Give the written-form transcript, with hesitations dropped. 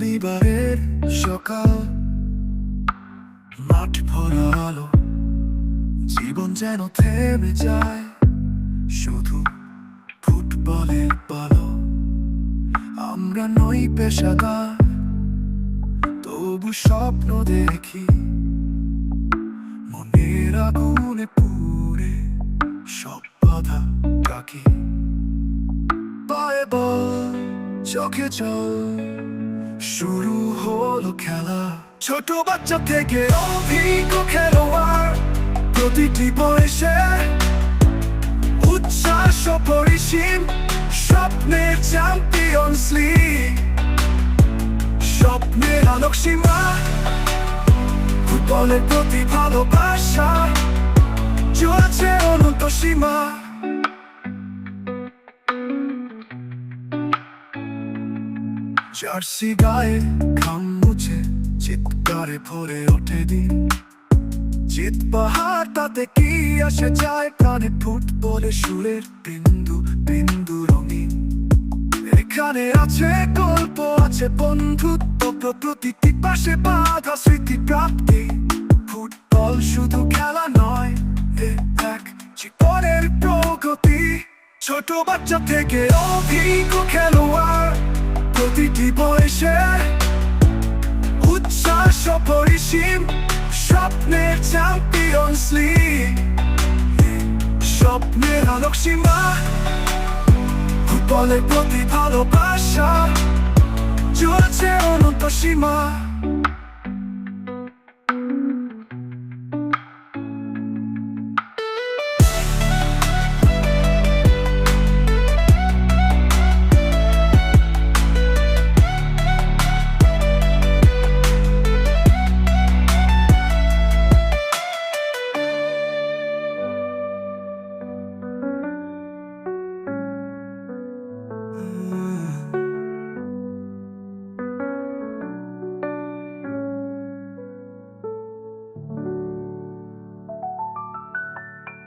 রবিবারের সকাল, মাঠ ভরা আলো, জীবন যেন থেমে যায়। শুধু ফুটবলের পালো, আমরা নই পেশাদার, তবু স্বপ্ন দেখি। মনের আগুনে পুড়ে সব বাধা ডাকি। পায়ে বল, চোখে জল, শুরু হলো খেলা। ছোট বাচ্চা থেকে অভিজ্ঞ খেলোয়াড়, প্রতিটি বয়সে উচ্ছ্বাস অপরিসীম। স্বপ্নের চ্যাম্পিয়ন্স লিগ, স্বপ্নের আলোক সীমা। ফুটবলের প্রতি ভালোবাসা, চলছে অনন্ত সীমা। জার্সি গায়ে ঘাম মুছে চিৎকারে ভরে ওঠে দিন। জিত পাহাড় তাতে কি আসে যায়, প্রাণে ফুটবলের সুরের বিন্দু বিন্দু রঙিন। এখানে আছে গল্প, আছে বন্ধুত্ব, প্রতিটি পাশে বাধা স্মৃতি প্রাপ্তি। ফুটবল শুধু খেলা নয়, এক জীবনের প্রগতি। ছোট বাচ্চা থেকে অভিজ্ঞ খেলোয়াড়, প্রতিটি বয়সে উচ্ছ্বাস অপরিসীম। স্বপ্নের চ্যাম্পিয়ন্স লিগ, স্বপ্নের আলোক সীমা। ফুটবলের প্রতি ভালোবাসা, চলছে অনন্ত সীমা।